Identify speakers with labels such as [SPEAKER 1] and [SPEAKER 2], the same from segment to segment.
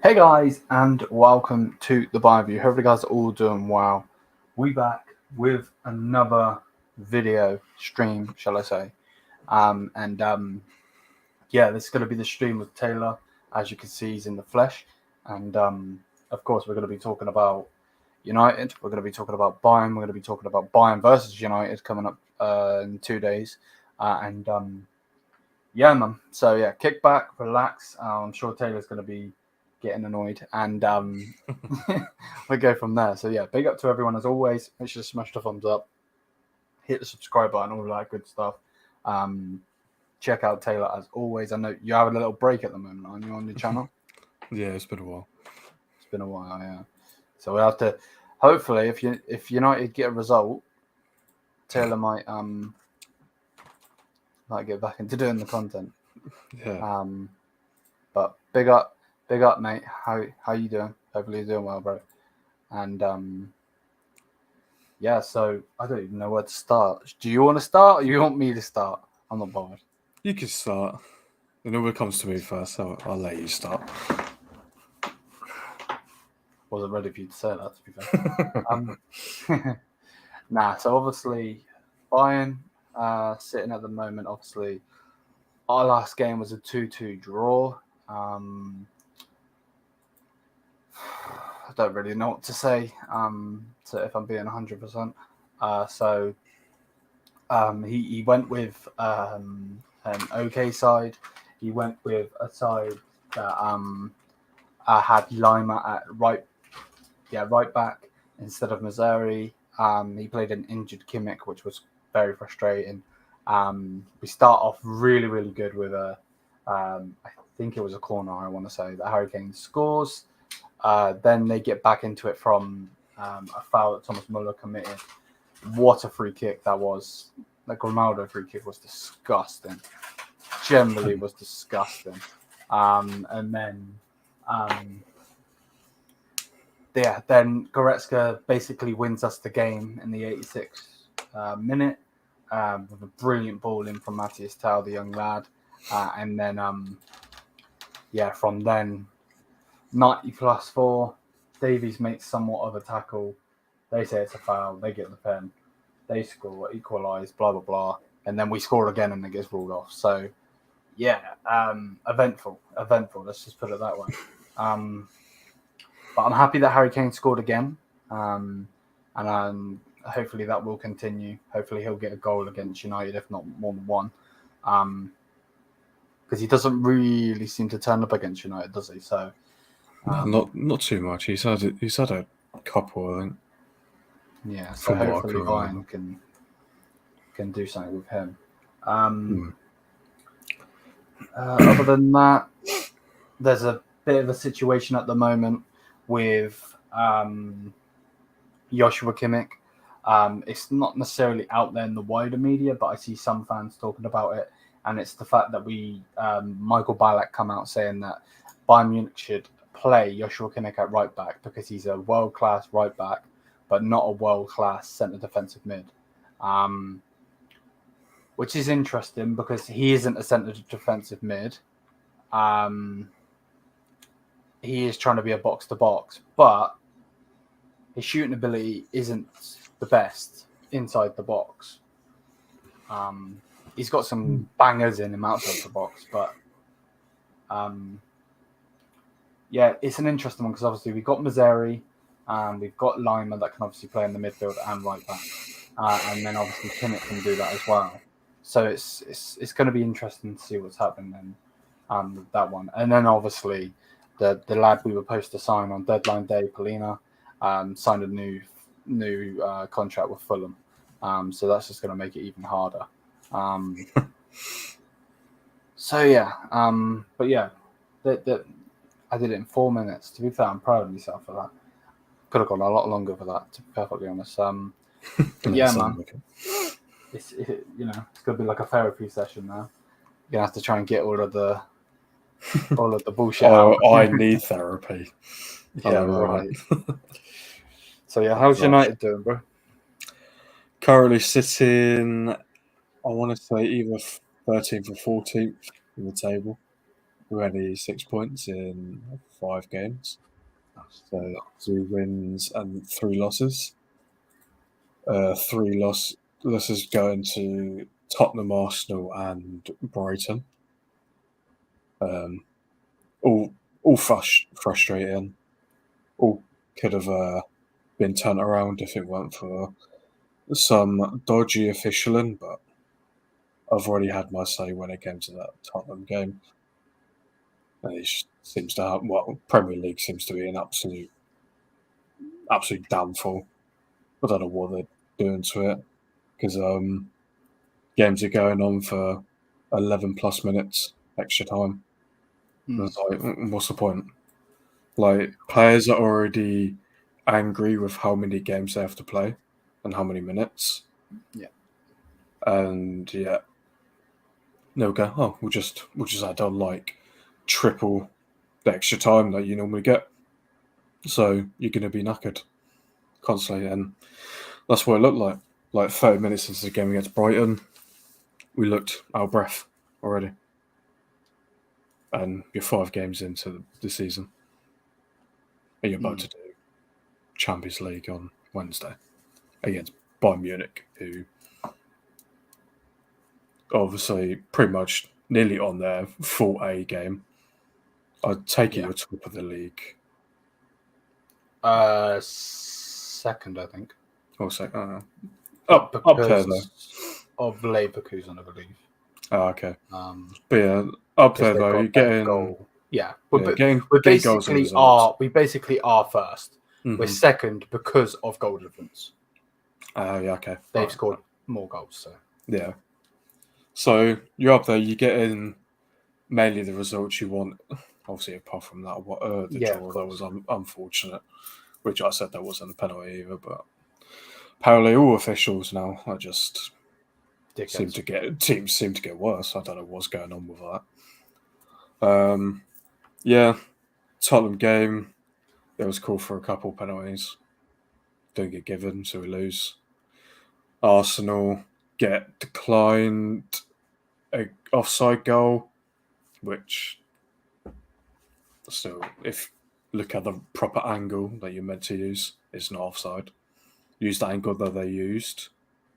[SPEAKER 1] Hey guys, and welcome to the Bayern View. Hopefully, you guys are all doing well. We back with another video stream, shall I say? Yeah, this is going to be the stream with Taylor. As you can see, he's in the flesh, and of course, we're going to be talking about United. We're going to be talking about Bayern. We're going to be talking about Bayern versus United coming up in 2 days, yeah, man. So yeah, kick back, relax. I'm sure Taylor's going to be getting annoyed, and we go from there. So yeah, big up to everyone as always. Make sure to smash the thumbs up, hit the subscribe button, all that good stuff. Check out Taylor as always. I know you're having a little break at the moment, aren't you, on your channel?
[SPEAKER 2] Yeah, it's been a while.
[SPEAKER 1] It's been a while, yeah. So we have to. Hopefully, if United get a result, Taylor might get back into doing the content.
[SPEAKER 2] Yeah.
[SPEAKER 1] But big up, mate. How you doing? Hopefully you're doing well, bro. And yeah. So I don't even know where to start. Do you want to start, or you want me to start? I'm not bothered.
[SPEAKER 2] You can start. It always comes to me first, so I'll let you start.
[SPEAKER 1] Wasn't ready for you to say that, to be fair. Nah. So obviously, Bayern sitting at the moment. Obviously, our last game was a 2-2 draw. I don't really know what to say. So if I'm being 100%, he went with an okay side. He went with a side that had Lima at right back instead of Mazzari. He played an injured Kimmich, which was very frustrating. We start off really good with I think it was a corner. I want to say that Harry Kane scores. Then they get back into it from a foul that Thomas Muller committed. What a free kick that was. The Grimaldo free kick was disgusting. Generally was disgusting. And then then Goretzka basically wins us the game in the 86th minute with a brilliant ball in from Matthias Tau, the young lad. And then, from then, 90+4, Davies makes somewhat of a tackle. They say it's a foul. They get the pen. They score, equalise, blah, blah, blah. And then we score again and it gets ruled off. So, yeah, eventful. Let's just put it that way. But I'm happy that Harry Kane scored again. And hopefully that will continue. Hopefully he'll get a goal against United, if not more than one. Because he doesn't really seem to turn up against United, does he? So
[SPEAKER 2] not too much. He's had a couple, I think.
[SPEAKER 1] Yeah, so hopefully Bayern can do something with him. Other than that, there's a bit of a situation at the moment with Joshua Kimmich. It's not necessarily out there in the wider media, but I see some fans talking about it, and it's the fact that Michael Ballack come out saying that Bayern Munich should play Joshua Kimmich at right back because he's a world-class right back, but not a world-class centre defensive mid. Which is interesting because he isn't a centre defensive mid. He is trying to be a box-to-box, but his shooting ability isn't the best inside the box. He's got some bangers in him outside the box, but it's an interesting one because obviously we've got Mazzari, we've got Lima that can obviously play in the midfield and right back, and then obviously Kimmich can do that as well. So it's going to be interesting to see what's happening then with that one. And then obviously the lad we were supposed to sign on deadline day, Polina, signed a new contract with Fulham. So that's just going to make it even harder. But yeah, I did it in 4 minutes. To be fair, I'm proud of myself for that. Could have gone a lot longer for that, to be perfectly honest. Yeah, man. It's going to be like a therapy session now. You're going to have to try and get all of the bullshit out.
[SPEAKER 2] I need therapy.
[SPEAKER 1] Yeah, right. So yeah, how's United doing, bro?
[SPEAKER 2] Currently sitting, I want to say either 13th or 14th in the table. already 6 points in 5 games. So 2 wins and 3 losses. 3 losses going to Tottenham, Arsenal, and Brighton. All frustrating. All could have been turned around if it weren't for some dodgy officialing, but I've already had my say when it came to that Tottenham game. And it seems to have, Premier League seems to be an absolute downfall. I don't know what they're doing to it because games are going on for 11 plus minutes extra time. It's like, what's the point? Like, players are already angry with how many games they have to play and how many minutes.
[SPEAKER 1] Yeah.
[SPEAKER 2] And they'll go, oh, we'll just add on like triple the extra time that you normally get. So you're going to be knackered constantly. And that's what it looked like. Like 30 minutes into the game against Brighton, we looked out of breath already. And you're 5 games into the season. And you're about to do Champions League on Wednesday against Bayern Munich, who obviously pretty much nearly on their full A game. I'd take it you're top of the league.
[SPEAKER 1] Second, I think.
[SPEAKER 2] Or second. Up there, though.
[SPEAKER 1] Of Leverkusen, I believe.
[SPEAKER 2] Oh, okay. But yeah, up there, though, you're getting...
[SPEAKER 1] Goal. Yeah.
[SPEAKER 2] we
[SPEAKER 1] basically are first.
[SPEAKER 2] Mm-hmm.
[SPEAKER 1] We're second because of goal difference.
[SPEAKER 2] Yeah, okay.
[SPEAKER 1] They've scored more goals, so...
[SPEAKER 2] Yeah. So you're up there, you're getting mainly the results you want. Obviously, apart from that, the draw, that was unfortunate, which I said that wasn't a penalty either, but apparently all officials now are just teams seem to get worse. I don't know what's going on with that. Tottenham game, there was call for a couple penalties. Don't get given, so we lose. Arsenal get declined an offside goal, which still, if look at the proper angle that you're meant to use, it's not offside. Use the angle that they used,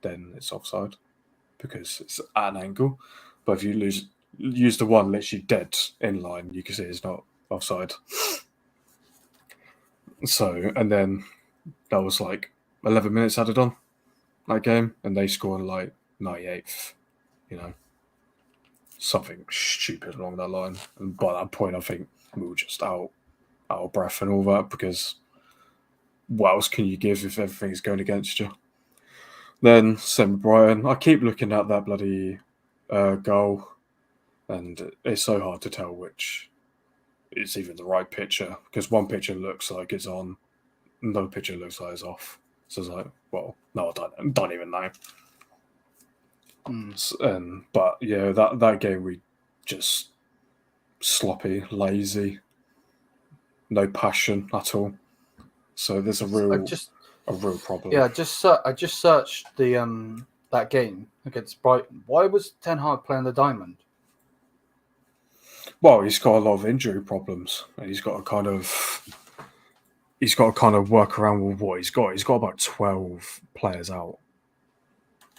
[SPEAKER 2] then it's offside because it's at an angle. But if you use the one literally dead in line, you can see it's not offside. So, and then that was like 11 minutes added on that game, and they scored like 98th, something stupid along that line. And by that point, I think we were just out of breath and all that, because what else can you give if everything's going against you? Then same with Brighton. I keep looking at that bloody goal, and it's so hard to tell which is even the right picture, because one picture looks like it's on, another picture looks like it's off. So it's like, well, no, I don't even know. But yeah, that game we just sloppy, lazy, no passion at all. So there's a real problem.
[SPEAKER 1] Yeah, I just searched the that game against Brighton. Why was Ten Hag playing the diamond?
[SPEAKER 2] Well, he's got a lot of injury problems, and he's got to kind of work around with what he's got. He's got about 12 players out,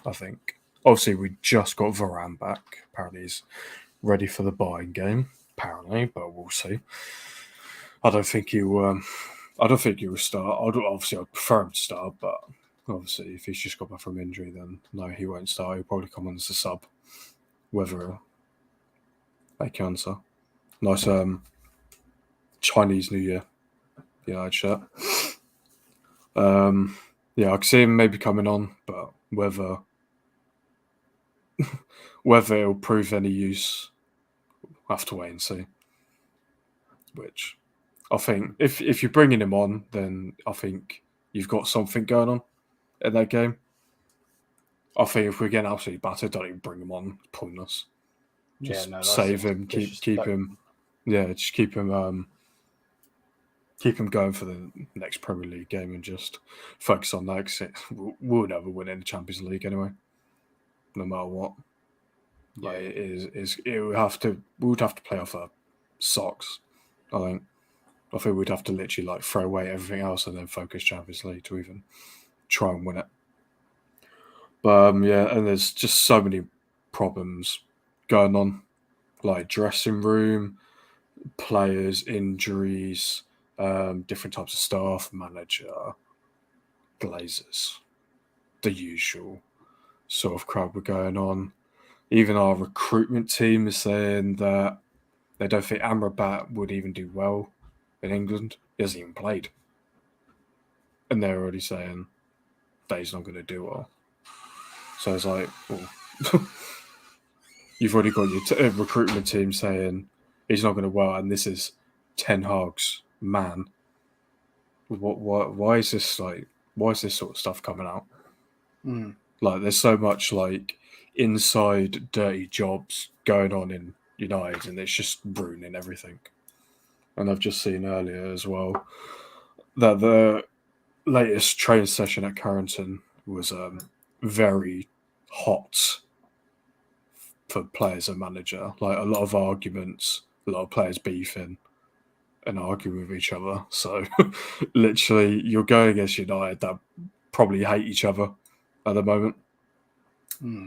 [SPEAKER 2] I think. Obviously, we just got Varane back. Apparently, he's ready for the Bayern game. Apparently, but we'll see. I don't think he will start. I'd prefer him to start, but obviously, if he's just got back from injury, then no, he won't start. He'll probably come on as a sub. Whether they can answer. Nice Chinese New Year I'd shirt. I can see him maybe coming on, but whether it'll prove any use, we'll have to wait and see. Which I think if you're bringing him on, then I think you've got something going on in that game. I think if we're getting absolutely battered, don't even bring him on. It's pointless. Just save him, keep him. Yeah, just keep him going for the next Premier League game and just focus on that, because we'll never win in the Champions League anyway, no matter what. Yeah. Like we would have to play off sucks. I think we'd have to literally like throw away everything else and then focus Champions League to even try and win it. But yeah, and there's just so many problems going on, like dressing room, players, injuries, different types of staff, manager, Glazers, the usual sort of crowd we're going on. Even our recruitment team is saying that they don't think Amrabat would even do well in England. He hasn't even played. And they're already saying that he's not going to do well. So it's like, well, you've already got your recruitment team saying he's not going to well, and this is Ten Hag's man. Why is this like? Why is this sort of stuff coming out? Like, there's so much like inside dirty jobs going on in United, and it's just ruining everything. And I've just seen earlier as well that the latest training session at Carrington was very hot for players and manager. Like, a lot of arguments, a lot of players beefing and arguing with each other. So literally, you're going against United that probably hate each other at the moment.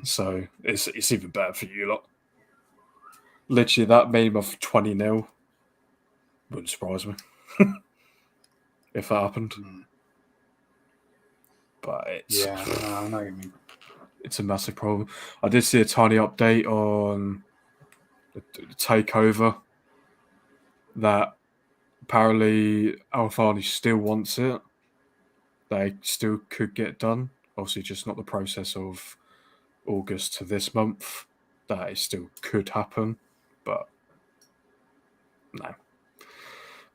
[SPEAKER 2] So it's even better for you lot. Literally, that meme of 20-0 wouldn't surprise me if that happened. But it's
[SPEAKER 1] I know what you mean.
[SPEAKER 2] It's a massive problem. I did see a tiny update on the takeover that apparently Al-Thani still wants it. They still could get done. Obviously, just not the process of August to this month. That it still could happen, but no.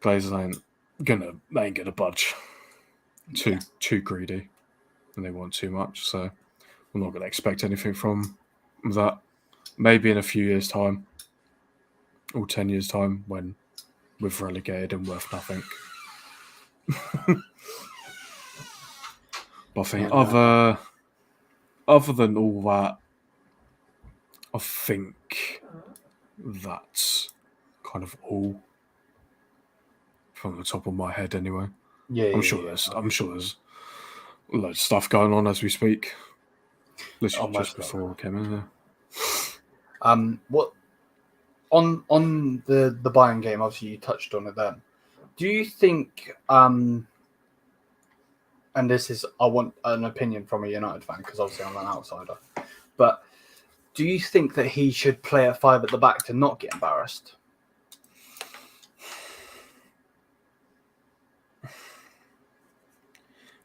[SPEAKER 2] Glazers ain't gonna budge. Too greedy, and they want too much. So I'm not gonna expect anything from that. Maybe in a few years' time, or 10 years' time, when we've relegated and worth nothing. But I think other than all that, I think that's kind of all from the top of my head, anyway. I'm sure there's loads of stuff going on as we speak. Literally just before we came in there.
[SPEAKER 1] What on the Bayern game? Obviously, you touched on it then. Do you think? And this is, I want an opinion from a United fan because obviously I'm an outsider. But do you think that he should play at 5 at the back to not get embarrassed?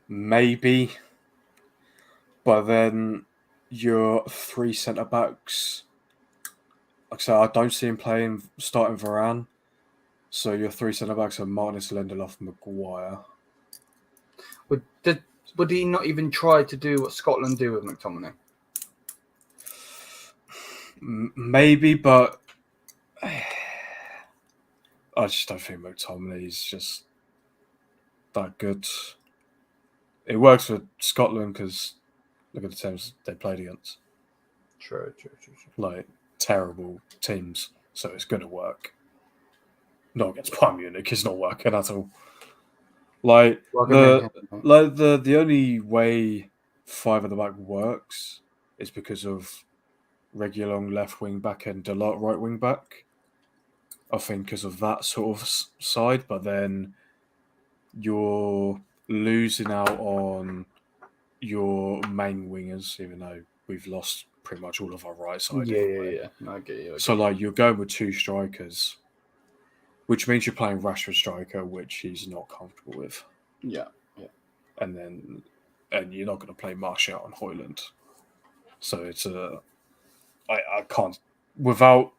[SPEAKER 2] Maybe, but then your 3 centre backs. Like I said, I don't see him starting Varane. So your 3 centre backs are Martinez, Lindelof, Maguire.
[SPEAKER 1] Would he not even try to do what Scotland do with McTominay?
[SPEAKER 2] Maybe, but I just don't think McTominay is just that good. It works for Scotland because look at the teams they played against.
[SPEAKER 1] True.
[SPEAKER 2] Like, terrible teams, so it's going to work. Not against Bayern Munich, it's not working at all. Like, the only way 5 at the back works is because of Reguilon left wing back and Delort right wing back. I think because of that sort of side, but then you're losing out on your main wingers, even though we've lost pretty much all of our right side.
[SPEAKER 1] Yeah. I get you.
[SPEAKER 2] So, like, you're going with 2 strikers, which means you're playing Rashford striker, which he's not comfortable with.
[SPEAKER 1] Yeah.
[SPEAKER 2] And you're not going to play Martial and Højlund. So it's I can't, without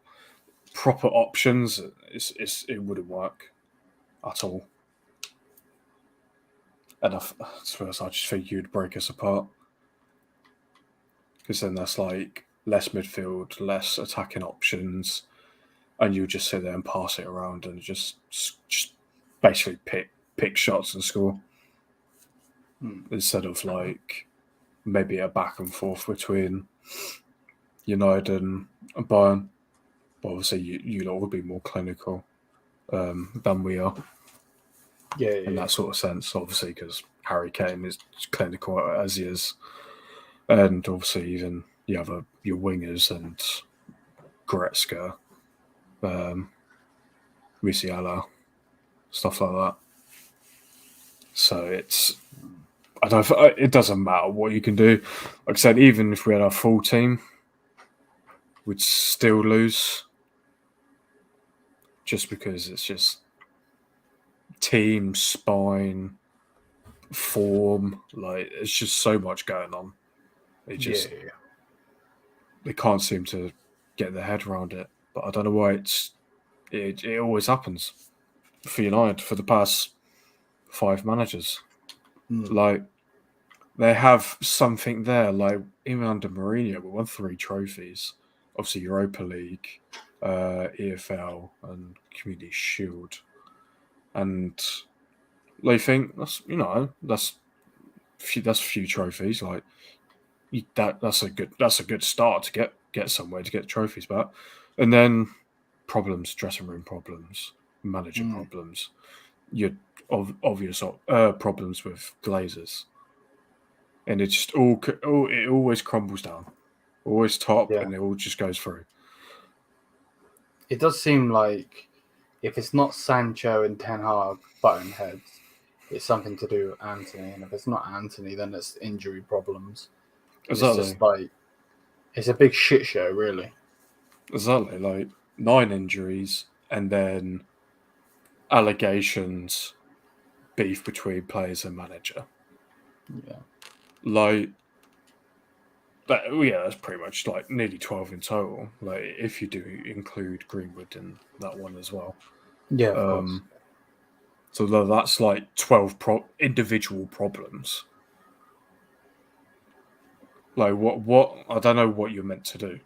[SPEAKER 2] proper options, it wouldn't work at all. And at first, I just think you'd break us apart. Because then that's like less midfield, less attacking options, and you just sit there and pass it around and just basically pick shots and score. Instead of like maybe a back and forth between United and Bayern. But obviously, you lot would be more clinical. than we are. In that sort of sense, obviously, because Harry Kane is clinical as he is, and obviously even you have your wingers and Goretzka, Musiala, stuff like that. So it doesn't matter what you can do. Like I said, even if we had our full team, we'd still lose, just because it's just team, spine, form. Like, it's just so much going on. They can't seem to get their head around it. But I don't know why it always happens for United for the past 5 managers. Like, they have something there. Like, even under Mourinho, we won 3 trophies. Obviously, Europa League, EFL, and Community Shield. And they think that's a few trophies. Like, that's a good start to get somewhere, to get trophies back. And then problems, dressing room problems, manager problems, your obvious problems with Glazers, and it just it always crumbles down, always top, and it all just goes through.
[SPEAKER 1] It does seem like if it's not Sancho and Ten Hag button heads, it's something to do with Anthony, and if it's not Anthony, then it's injury problems.
[SPEAKER 2] Exactly.
[SPEAKER 1] It's just like, it's a big shit show, really.
[SPEAKER 2] Exactly, like 9 injuries, and then allegations, beef between players and manager.
[SPEAKER 1] Yeah.
[SPEAKER 2] Like, that's pretty much like nearly 12 in total. Like, if you do include Greenwood in that one as well.
[SPEAKER 1] Yeah, of course.
[SPEAKER 2] So that's like 12 individual problems. Like, what I don't know what you're meant to do.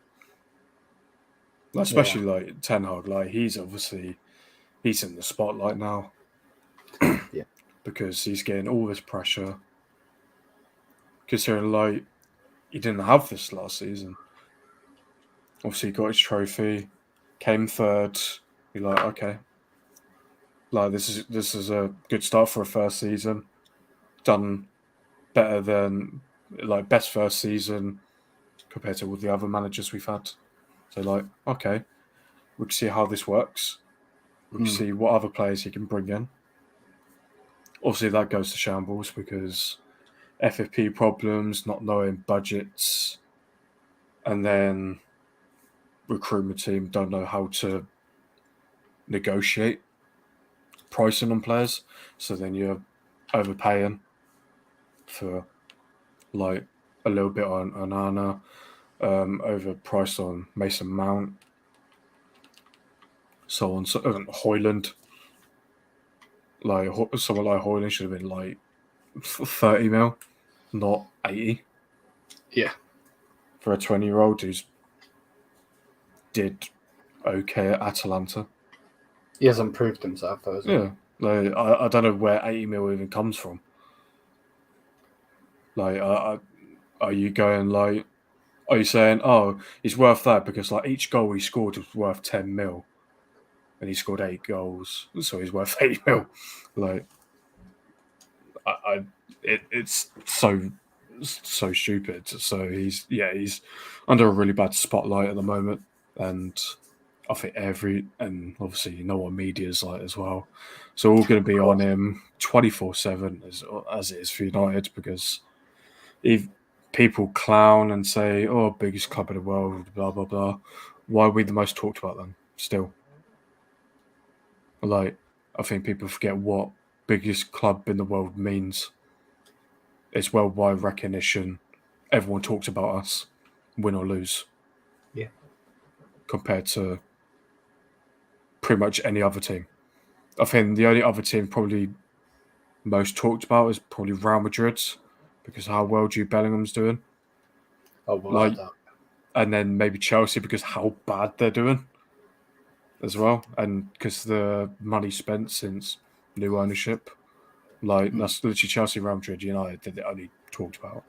[SPEAKER 2] Like, especially like Ten Hag, like he's in the spotlight now.
[SPEAKER 1] Yeah.
[SPEAKER 2] Because he's getting all this pressure. Considering like he didn't have this last season. Obviously, he got his trophy, came third. You're like, okay, like this is a good start for a first season. Done better than, like, best first season compared to all the other managers we've had. So, like, okay, we can see how this works. We can see what other players he can bring in. Obviously, that goes to shambles because FFP problems, not knowing budgets, and then recruitment team don't know how to negotiate pricing on players. So then you're overpaying for like a little bit on Onana, overpriced on Mason Mount, so on. So Hoyland, like someone like Hoyland should have been like 30 mil, not 80.
[SPEAKER 1] Yeah.
[SPEAKER 2] For a 20-year-old who's did okay at Atalanta.
[SPEAKER 1] He hasn't proved himself, though, has he?
[SPEAKER 2] Yeah, like I don't know where 80 mil even comes from. Like, are you going like? Are you saying, oh, he's worth that because like each goal he scored was worth 10 mil, and he scored 8 goals, so he's worth 80 mil? Like, it's so stupid. So he's under a really bad spotlight at the moment, and I think and obviously you know what media's like as well. So all going to be on him 24/7 as it is for United, because if people clown and say, "Oh, biggest club in the world," blah blah blah, why are we the most talked about then? Still, like, I think people forget what biggest club in the world means. It's worldwide recognition. Everyone talks about us, win or lose.
[SPEAKER 1] Yeah.
[SPEAKER 2] Compared to pretty much any other team. I think the only other team probably most talked about is probably Real Madrid, because of how well Jude Bellingham's doing.
[SPEAKER 1] Oh, well,
[SPEAKER 2] and then maybe Chelsea because how bad they're doing as well, and because the money spent since new ownership. Like, that's literally Chelsea, Real Madrid, United that they only talked about.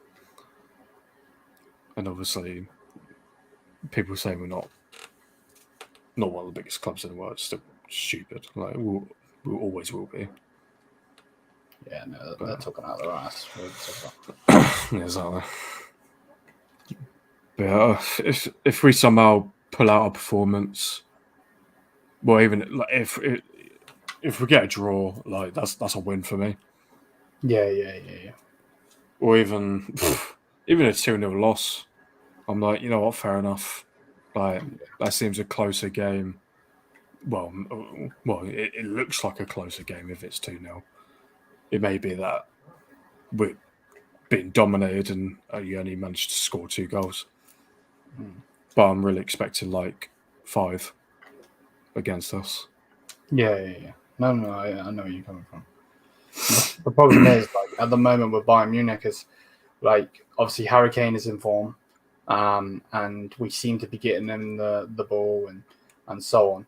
[SPEAKER 2] And obviously, people saying we're not one of the biggest clubs in the world, still stupid. Like we always will be.
[SPEAKER 1] Yeah, no, they're talking out their ass.
[SPEAKER 2] Exactly. But yeah, if we somehow pull out a performance, well, even like if we get a draw, like that's a win for me.
[SPEAKER 1] Yeah.
[SPEAKER 2] Or even a 2-0 loss, I'm like, you know what, fair enough. Like that seems a closer game. Well, it looks like a closer game if it's 2-0. It may be that we're being dominated and you only managed to score 2 goals. But I'm really expecting like 5 against us.
[SPEAKER 1] Yeah. No, I know where you're coming from. The problem is, like, at the moment with Bayern Munich is, like, obviously Harry Kane is in form, and we seem to be getting him the ball and so on.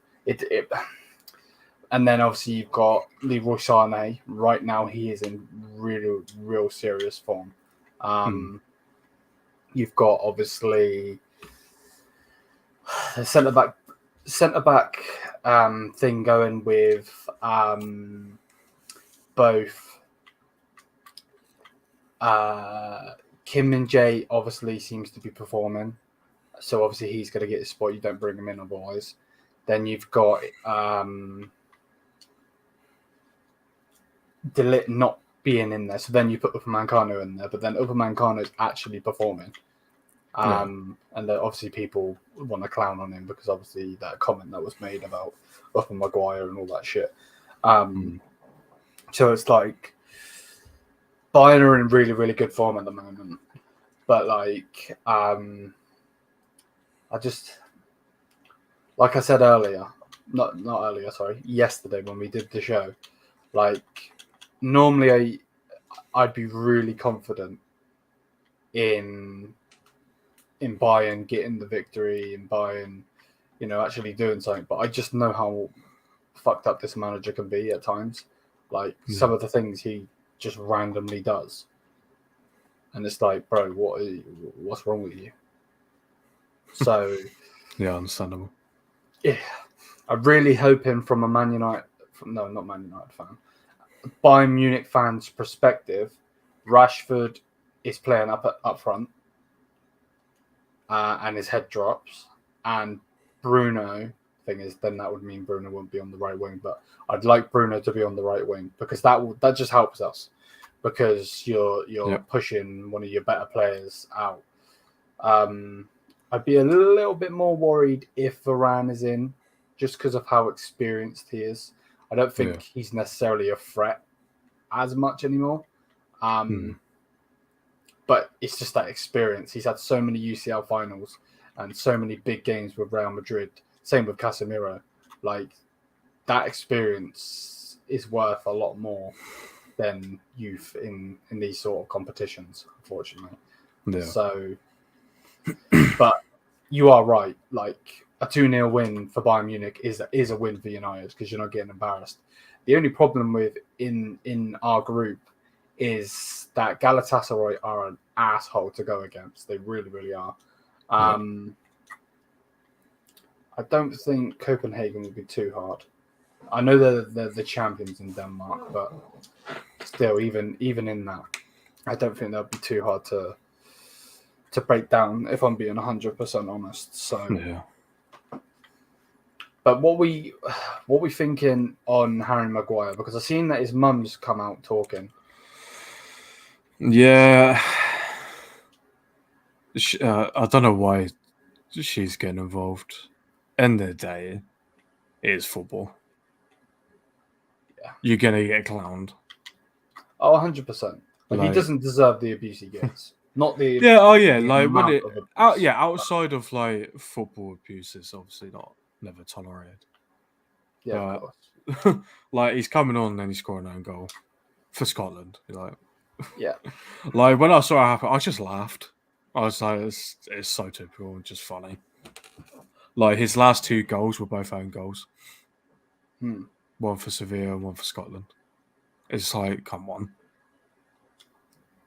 [SPEAKER 1] And then obviously you've got Leroy Sané. Right now he is in real serious form. You've got obviously the centre back thing going with both Kim and Jay obviously seems to be performing, so obviously he's going to get his spot. You don't bring him in otherwise. Then you've got Delit not being in there, so then you put Upamecano in there, but then Upamecano is actually performing. And obviously people want to clown on him because obviously that comment that was made about Upper Maguire and all that shit. So it's like Bayern are in really good form at the moment, but like I just, like I said earlier, not earlier, sorry, yesterday when we did the show, like normally I'd be really confident in Bayern getting the victory, in Bayern, actually doing something. But I just know how fucked up this manager can be at times. Like some of the things he just randomly does, and it's like, bro, what's wrong with you? So
[SPEAKER 2] yeah, understandable.
[SPEAKER 1] Yeah, I'm really hoping from a not Man United fan, Bayern Munich fans' perspective, Rashford is playing up front. And his head drops, and Bruno thing is, then that would mean Bruno won't be on the right wing, but I'd like Bruno to be on the right wing because that just helps us, because you're pushing one of your better players out. I'd be a little bit more worried if Varane is in, just because of how experienced he is. I don't think he's necessarily a threat as much anymore. But it's just that experience. He's had so many UCL finals and so many big games with Real Madrid. Same with Casemiro. Like, that experience is worth a lot more than youth in these sort of competitions, unfortunately. Yeah. So, but you are right. Like, a 2-0 win for Bayern Munich is a win for United because you're not getting embarrassed. The only problem with in our group is that Galatasaray are an asshole to go against. They really are. I don't think Copenhagen will be too hard. I know they're the champions in Denmark, but still, even in that, I don't think they'll be too hard to break down, if I'm being 100% honest. So, but what we thinking on Harry Maguire? Because I've seen that his mum's come out talking.
[SPEAKER 2] Yeah, I don't know why she's getting involved. End of the day, it is football. Yeah, you're gonna get clowned.
[SPEAKER 1] Oh, 100%. Like, he doesn't deserve the abuse he gets. Not the
[SPEAKER 2] like when outside of like football abuse is obviously never tolerated.
[SPEAKER 1] Yeah, of
[SPEAKER 2] course. Like, he's coming on and he's scoring an own goal for Scotland. Like,
[SPEAKER 1] yeah.
[SPEAKER 2] Like, when I saw it happen, I just laughed. I was like, it's so typical and just funny. Like, his last 2 goals were both own goals. One for Sevilla and one for Scotland. It's like, come on.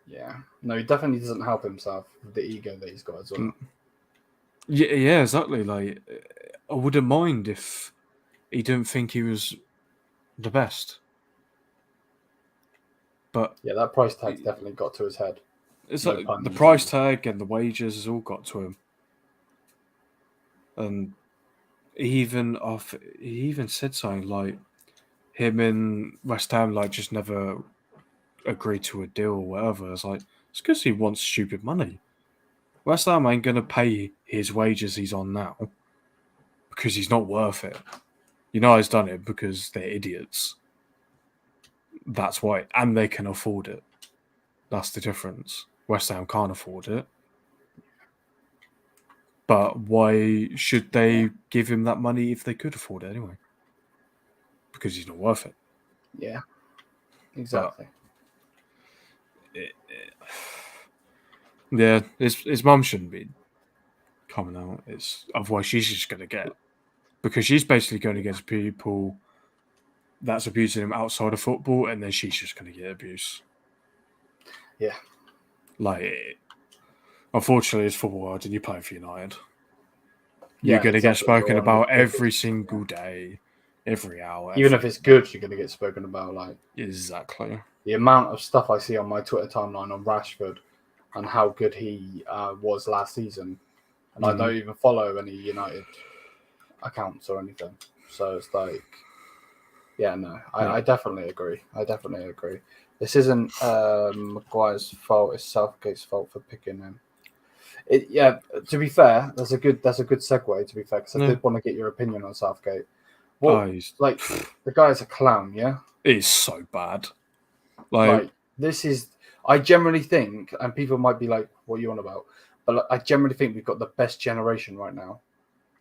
[SPEAKER 1] Yeah. No, he definitely doesn't help himself with the ego that he's got as well.
[SPEAKER 2] Yeah, exactly. Like, I wouldn't mind if he didn't think he was the best. But
[SPEAKER 1] yeah, that price tag's definitely got to his head.
[SPEAKER 2] it's
[SPEAKER 1] No
[SPEAKER 2] like
[SPEAKER 1] pun
[SPEAKER 2] the
[SPEAKER 1] intended.
[SPEAKER 2] price tag and the wages has all got to him. And he even said something like him and West Ham like just never agreed to a deal or whatever. It's like it's because he wants stupid money. West Ham ain't gonna pay his wages he's on now because he's not worth it. You know he's done it because they're idiots. That's why, and they can afford it. That's the difference. West Ham can't afford it. But why should they give him that money if they could afford it anyway? Because he's not worth it.
[SPEAKER 1] Yeah, exactly.
[SPEAKER 2] Yeah, his mum shouldn't be coming out. Otherwise she's just going to get, because she's basically going against people that's abusing him outside of football, and then she's just going to get abuse.
[SPEAKER 1] Yeah.
[SPEAKER 2] Like, unfortunately, it's football world, and you play for United.
[SPEAKER 1] Yeah,
[SPEAKER 2] You're going to get
[SPEAKER 1] exactly.
[SPEAKER 2] spoken about every single day, every hour.
[SPEAKER 1] Even if it's good, you're going to get spoken about. Like,
[SPEAKER 2] exactly.
[SPEAKER 1] the amount of stuff I see on my Twitter timeline on Rashford and how good he was last season, and I don't even follow any United accounts or anything. So it's like, yeah, no, I definitely agree. This isn't Maguire's fault. It's Southgate's fault for picking him. To be fair, that's a good segue. To be fair, because I did want to get your opinion on Southgate. Like the guy's a clown, yeah.
[SPEAKER 2] It's so bad.
[SPEAKER 1] Like this is, I generally think, and people might be like, "What are you on about?" But I generally think we've got the best generation right now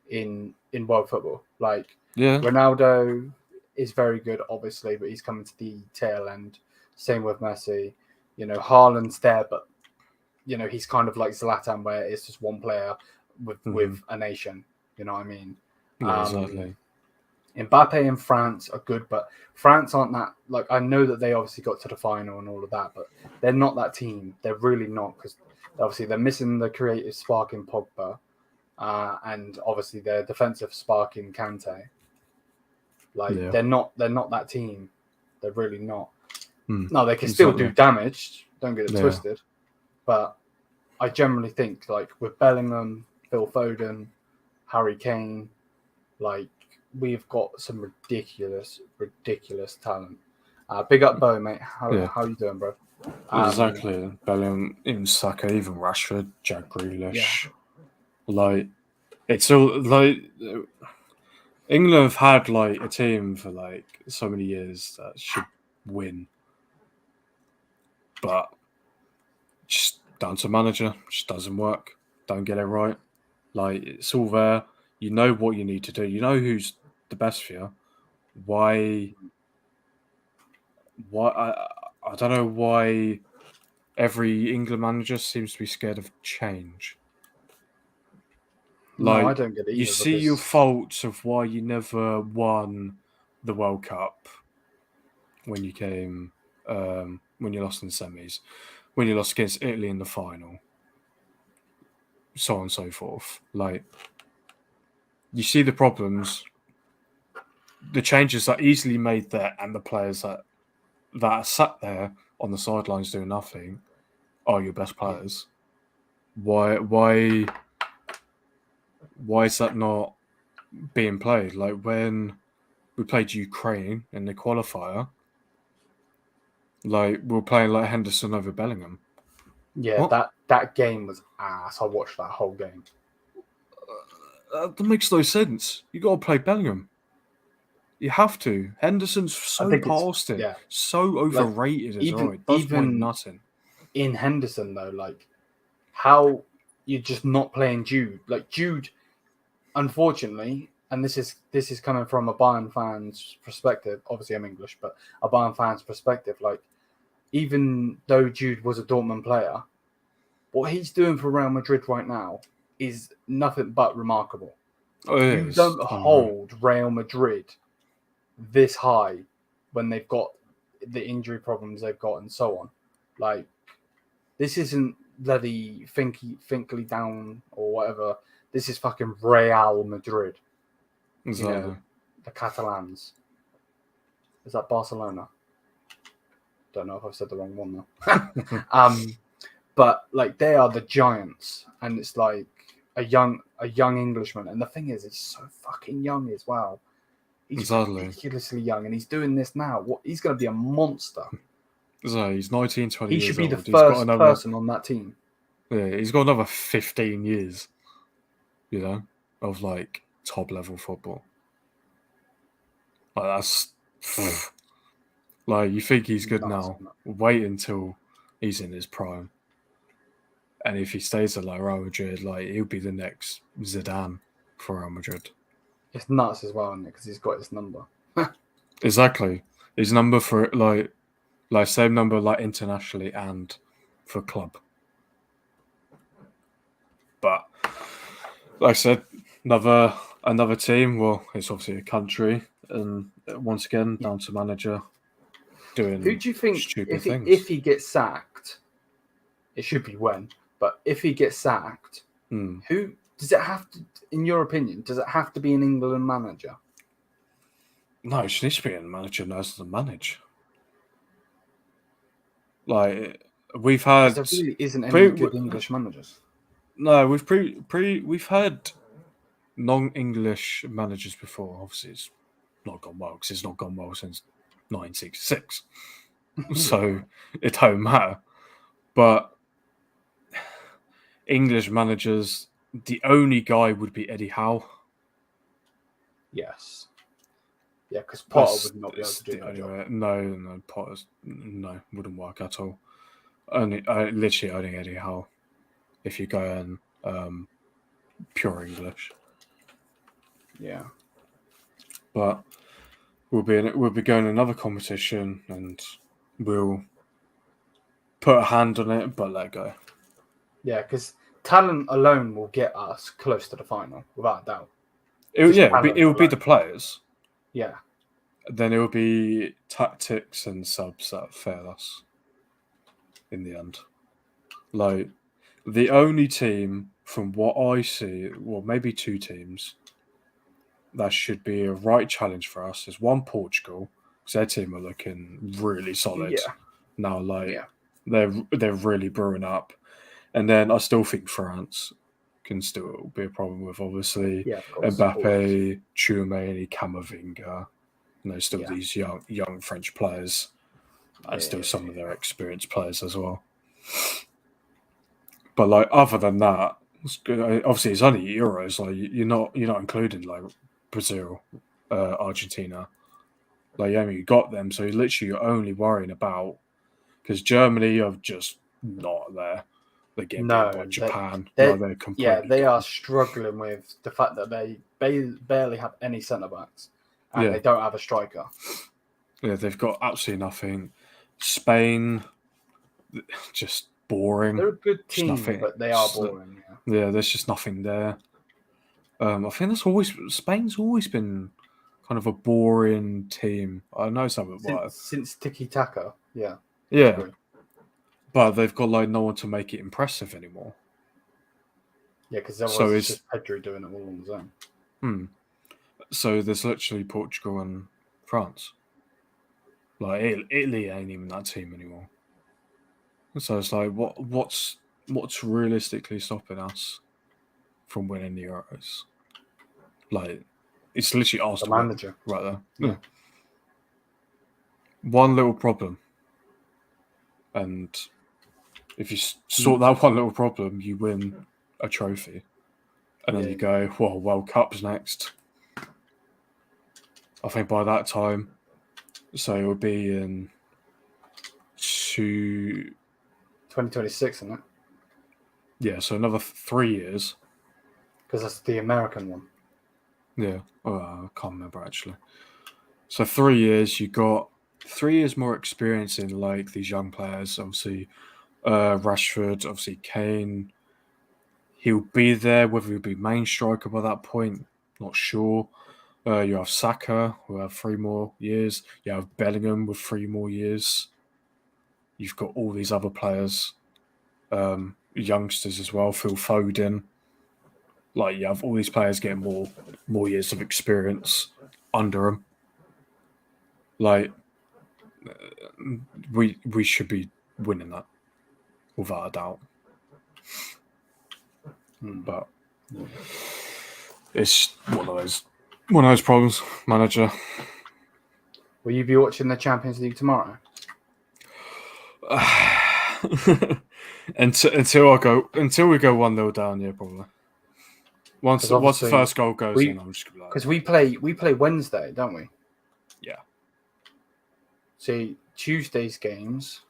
[SPEAKER 1] in world football. Like, Ronaldo is very good, obviously, but he's coming to the tail end. Same with Messi. You know, Haaland's there, but you know he's kind of like Zlatan, where it's just one player with a nation. You know what I mean?
[SPEAKER 2] Yeah, exactly.
[SPEAKER 1] Mbappe and France are good, but France aren't that. Like, I know that they obviously got to the final and all of that, but they're not that team. They're really not, because obviously they're missing the creative spark in Pogba, and obviously their defensive spark in Kante. Like, they're not that team. They're really not. No, they can still do damage. Don't get it twisted. But I generally think, like, with Bellingham, Phil Foden, Harry Kane, like, we've got some ridiculous talent. Big up, Bo, mate. How you doing, bro?
[SPEAKER 2] Exactly. Bellingham, even Saka, even Rashford, Jack Grealish.
[SPEAKER 1] Yeah.
[SPEAKER 2] Like, it's all like England have had like a team for like so many years that should win, but just down to manager, just doesn't work. Don't get it right. Like, it's all there. You know what you need to do. You know who's the best for you. Why? I don't know why every England manager seems to be scared of change. Like,
[SPEAKER 1] no, I don't get it either.
[SPEAKER 2] You see your faults of why you never won the World Cup when you came, when you lost in the semis, when you lost against Italy in the final, so on and so forth. Like, you see the problems, the changes that easily made there, and the players that are sat there on the sidelines doing nothing are your best players. Why is that not being played? Like, when we played Ukraine in the qualifier, like, we were playing like Henderson over Bellingham.
[SPEAKER 1] Yeah, what? that game was ass. I watched that whole game.
[SPEAKER 2] That makes no sense. You got to play Bellingham. You have to. Henderson's so past it, so overrated as well. It does point nothing.
[SPEAKER 1] In Henderson, though, like, how you're just not playing Jude. Like, Jude, unfortunately, and this is coming from a Bayern fan's perspective. Obviously, I'm English, but a Bayern fan's perspective. Like, even though Jude was a Dortmund player, what he's doing for Real Madrid right now is nothing but remarkable. You don't hold Real Madrid this high when they've got the injury problems they've got and so on. Like, this isn't bloody Finkley Down or whatever. This is fucking Real Madrid.
[SPEAKER 2] Exactly.
[SPEAKER 1] You know, the Catalans. Is that Barcelona? Don't know if I've said the wrong one though. But like they are the giants, and it's like a young Englishman. And the thing is, he's so fucking young as well. He's ridiculously young, and he's doing this now. He's going to be a monster.
[SPEAKER 2] So he's 19, 20 years old.
[SPEAKER 1] He should be the first person on that team.
[SPEAKER 2] Yeah, he's got another 15 years, of like top level football. Like that's like you think he's good now. Wait until he's in his prime. And if he stays at like Real Madrid, like he'll be the next Zidane for Real Madrid.
[SPEAKER 1] It's nuts as well, isn't it? Because he's got his number.
[SPEAKER 2] Exactly, his number for like same number like internationally and for club. But like I said, another team. Well, it's obviously a country, and once again down to manager doing.
[SPEAKER 1] Who do you think if he gets sacked? It should be when. But if he gets sacked, who does it have to? In your opinion, does it have to be an England manager?
[SPEAKER 2] No, it needs to be a manager knows how to manage. Like we've had,
[SPEAKER 1] there really isn't any good English managers.
[SPEAKER 2] No, we've had non-English managers before. Obviously, it's not gone well because it's not gone well since 1966. So it don't matter. But English managers, the only guy would be Eddie Howe.
[SPEAKER 1] Yes. Yeah, because Potter would not be able to do that job.
[SPEAKER 2] No, Potter's wouldn't work at all. Literally only Eddie Howe. If you go in pure English.
[SPEAKER 1] Yeah.
[SPEAKER 2] But we'll be going another competition and we'll put a hand on it but let go.
[SPEAKER 1] Yeah, because talent alone will get us close to the final, without a doubt.
[SPEAKER 2] It will be the players.
[SPEAKER 1] Yeah.
[SPEAKER 2] Then it will be tactics and subs that fail us in the end. Like, the only team, from what I see, well, maybe two teams, that should be a right challenge for us is one, Portugal, because their team are looking really solid.
[SPEAKER 1] Yeah.
[SPEAKER 2] Now, they're really brewing up. And then I still think France can still be a problem with, obviously, Mbappe, Tchouaméni, Camavinga, these young French players, and some of their experienced players as well. But like other than that, obviously it's only Euros. Like you're not including like Brazil, Argentina. Like you got them, so you're only worrying about because Germany are just not there. They're getting beat by Japan.
[SPEAKER 1] They are struggling with the fact that they barely have any centre backs and they don't have a striker.
[SPEAKER 2] Yeah, they've got absolutely nothing. Spain, just boring.
[SPEAKER 1] They're a good team, but they are boring.
[SPEAKER 2] Yeah, there's just nothing there. I think Spain's always been kind of a boring team. I know some of it
[SPEAKER 1] since Tiki Taka. Yeah.
[SPEAKER 2] But they've got like no one to make it impressive anymore.
[SPEAKER 1] Yeah, because it's just Pedro doing it all on his own.
[SPEAKER 2] So there's literally Portugal and France. Like Italy ain't even that team anymore. So it's like what's realistically stopping us from winning the Euros? Like it's literally Arsenal,
[SPEAKER 1] the manager
[SPEAKER 2] right there. Yeah. One little problem, and if you sort that one little problem, you win a trophy, and then you go, well, World Cup's next. I think by that time, so it would be in
[SPEAKER 1] 2026, isn't it?
[SPEAKER 2] Yeah, so another 3 years.
[SPEAKER 1] Because that's the American one.
[SPEAKER 2] Yeah, I can't remember actually. So 3 years, you got 3 years more experience in like these young players. Obviously, Rashford, obviously Kane. He'll be there. Whether he'll be main striker by that point, not sure. You have Saka, who have 3 more years. You have Bellingham with 3 more years. You've got all these other players, youngsters as well. Phil Foden. Like you have all these players getting more years of experience under them. Like, we should be winning that without a doubt. But it's one of those problems, manager.
[SPEAKER 1] Will you be watching the Champions League tomorrow?
[SPEAKER 2] until we go 1-0 down, yeah, probably. Once the first goal goes in, I'm just gonna be like,
[SPEAKER 1] because we play Wednesday, don't we?
[SPEAKER 2] Yeah.
[SPEAKER 1] See, Tuesday's games.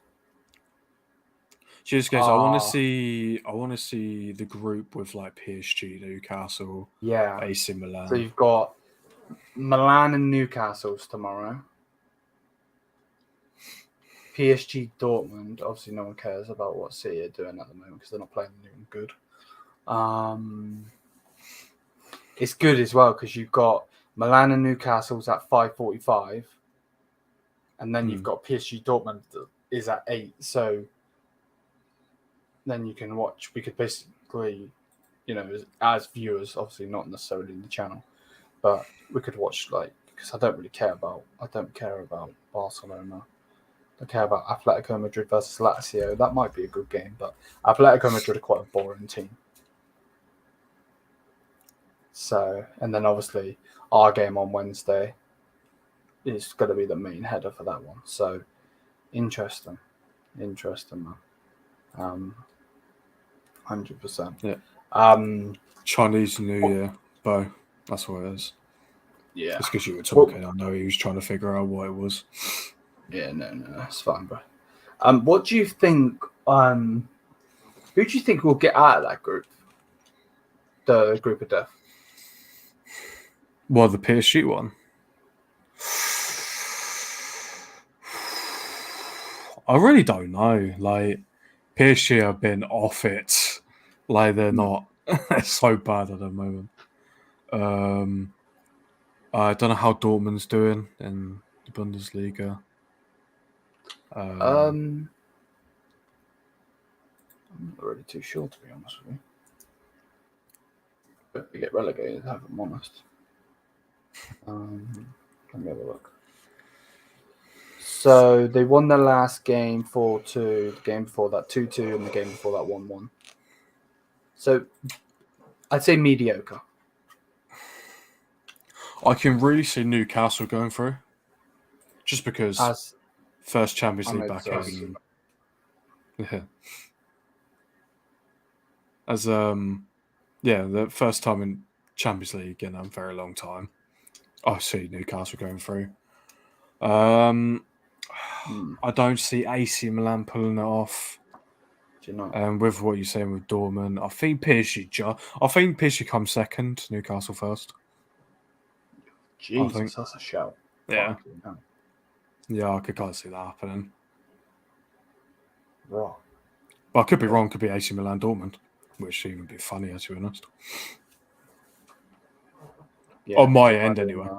[SPEAKER 2] I want to see the group with like PSG, Newcastle, AC Milan.
[SPEAKER 1] So you've got Milan and Newcastle's tomorrow. PSG, Dortmund. Obviously, no one cares about what City are doing at the moment because they're not playing anything good. It's good as well because you've got Milan and Newcastle's at 5:45, and then you've got PSG, Dortmund is at 8. So then you can watch. We could basically, as viewers, obviously not necessarily in the channel, but we could watch because I don't care about Barcelona. I care about Atletico Madrid versus Lazio. That might be a good game, but Atletico Madrid are quite a boring team. So, and then obviously our game on Wednesday is going to be the main header for that one. So, interesting, man. 100%.
[SPEAKER 2] Yeah. Chinese New Year, Bo. That's what it is.
[SPEAKER 1] Yeah.
[SPEAKER 2] It's because you were talking. I know he was trying to figure out what it was.
[SPEAKER 1] Yeah, no, that's fine, bro. What do you think? Who do you think will get out of that group? The group of death.
[SPEAKER 2] Well, the PSG one. I really don't know. Like, PSG have been off it. Like, they're not. They're so bad at the moment. I don't know how Dortmund's doing in the Bundesliga.
[SPEAKER 1] I'm not really too sure, to be honest with you. But we get relegated, if I'm honest. Let me have a look. So they won their last game 4-2, the game before that 2-2, and the game before that 1-1. So I'd say mediocre.
[SPEAKER 2] I can really see Newcastle going through. Just because first Champions League back in. Yeah. The first time in Champions League in a very long time. I see Newcastle going through. I don't see AC Milan pulling it off.
[SPEAKER 1] Do you know?
[SPEAKER 2] And with what you're saying with Dortmund, I think PSG comes second, Newcastle first.
[SPEAKER 1] Jesus, that's a shout.
[SPEAKER 2] Yeah. Yeah, I could kind of see that happening.
[SPEAKER 1] Right.
[SPEAKER 2] But I could be wrong. Could be AC Milan, Dortmund, which would even be funnier, to be honest. Yeah, on my end, anyway.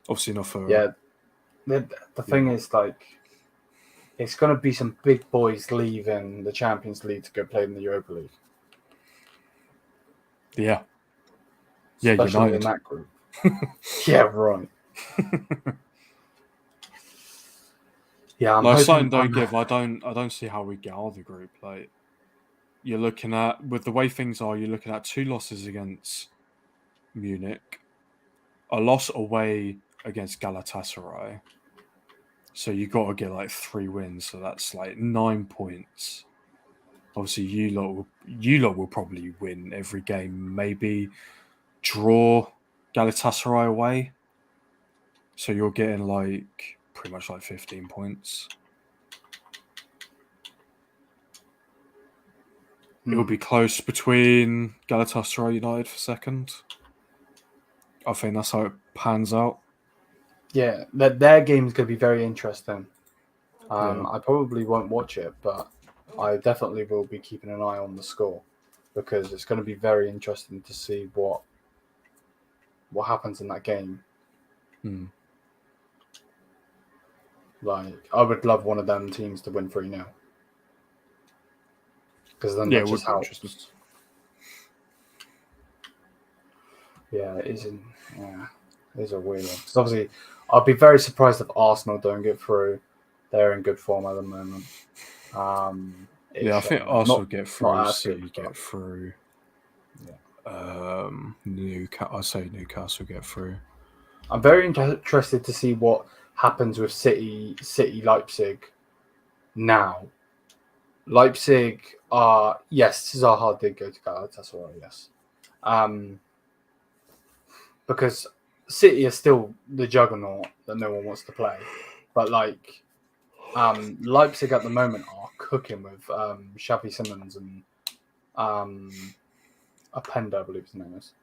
[SPEAKER 2] Obviously not for...
[SPEAKER 1] Yeah, the thing is, it's going to be some big boys leaving the Champions League to go play in the Europa League.
[SPEAKER 2] Yeah. Yeah,
[SPEAKER 1] especially
[SPEAKER 2] United.
[SPEAKER 1] In that group. Yeah, right. Yeah, I'm hoping,
[SPEAKER 2] I don't see how we get out of the group. Like, you're looking at, with the way things are, you're looking at 2 losses against Munich, a loss away against Galatasaray. So you got to get 3 wins. So that's 9 points. Obviously, you lot will probably win every game. Maybe draw Galatasaray away. So you're getting pretty much 15 points. It will be close between Galatasaray United for second. I think that's how it pans out.
[SPEAKER 1] Yeah, their game is going to be very interesting. I probably won't watch it, but I definitely will be keeping an eye on the score because it's going to be very interesting to see what happens in that game. I would love one of them teams to win 3-0. Because then that just helps. Yeah, it isn't. Yeah. It's a weird one. Because obviously, I'd be very surprised if Arsenal don't get through. They're in good form at the moment.
[SPEAKER 2] I think Arsenal get through.
[SPEAKER 1] Not as
[SPEAKER 2] City
[SPEAKER 1] good,
[SPEAKER 2] get through.
[SPEAKER 1] Yeah.
[SPEAKER 2] I say Newcastle get through.
[SPEAKER 1] I'm very interested to see what happens with City Leipzig now. Leipzig are, yes, Zaha did go to Galatasaray, yes. Because City are still the juggernaut that no one wants to play. But like Leipzig at the moment are cooking with Xavi Simons and Openda, I believe his name is.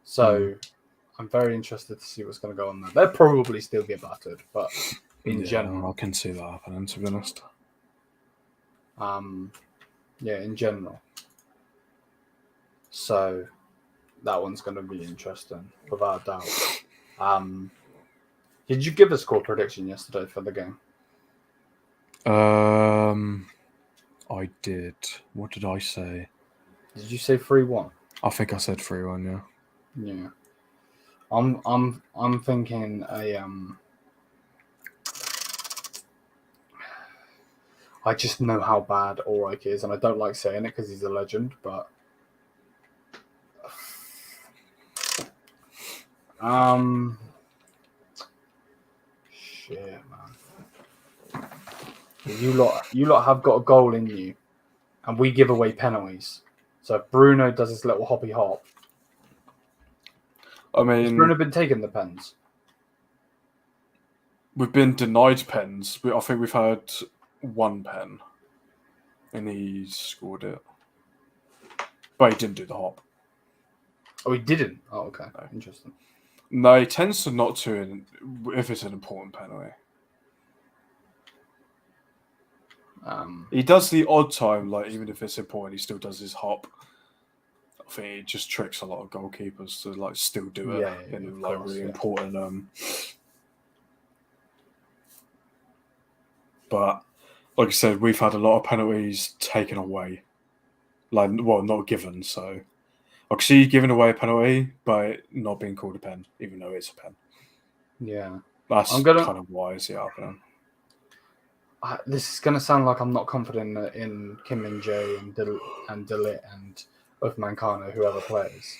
[SPEAKER 1] So I'm very interested to see what's going to go on there. They'll probably still get battered, but in general,
[SPEAKER 2] I can see that happening, to be honest.
[SPEAKER 1] In general. So that one's going to be interesting, without doubt. Did you give a score prediction yesterday for the game?
[SPEAKER 2] I did. What did I say?
[SPEAKER 1] Did you say 3-1?
[SPEAKER 2] I think I said 3-1. Yeah.
[SPEAKER 1] Yeah. I'm thinking I just know how bad Ulreich is, and I don't like saying it because he's a legend, but shit, man. You lot have got a goal in you, and we give away penalties. So if Bruno does his little hoppy hop,
[SPEAKER 2] I mean,
[SPEAKER 1] has Bruno been taking the pens?
[SPEAKER 2] We've been denied pens. I think we've had one pen, and he scored it, but he didn't do the hop.
[SPEAKER 1] Oh, he didn't. Oh, okay,
[SPEAKER 2] No.
[SPEAKER 1] Interesting.
[SPEAKER 2] No, he tends to not to if it's an important penalty. He does the odd time, like even if it's important, he still does his hop. I think it just tricks a lot of goalkeepers to like still do it in like really important. But like I said, we've had a lot of penalties taken away, like not given. So I can see giving away a penalty, but not being called a pen, even though it's a pen.
[SPEAKER 1] Yeah,
[SPEAKER 2] that's kind of why it's happening.
[SPEAKER 1] This is going to sound like I'm not confident in Kim Min-jae and De Ligt and Uthman Kano, whoever plays.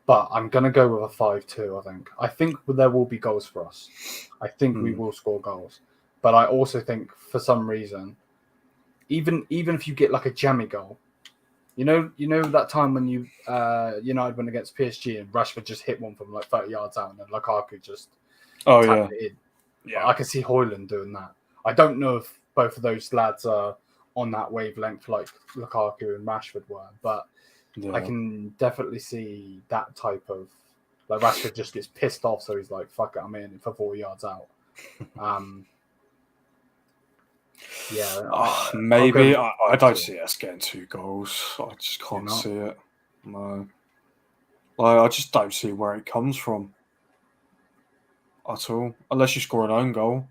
[SPEAKER 1] But I'm going to go with a 5-2, I think there will be goals for us. I think we will score goals. But I also think, for some reason, even if you get like a jammy goal, you know that time when United went against PSG and Rashford just hit one from like 30 yards out and then Lukaku just tapped it in. Yeah, I can see Højlund doing that. I don't know if both of those lads are on that wavelength like Lukaku and Rashford were, but I can definitely see that type of, like, Rashford just gets pissed off, so he's like, fuck it, I'm in for 40 yards out.
[SPEAKER 2] Maybe. I don't see us getting 2 goals. I just can't see it. No. I just don't see where it comes from at all. Unless you score an own goal.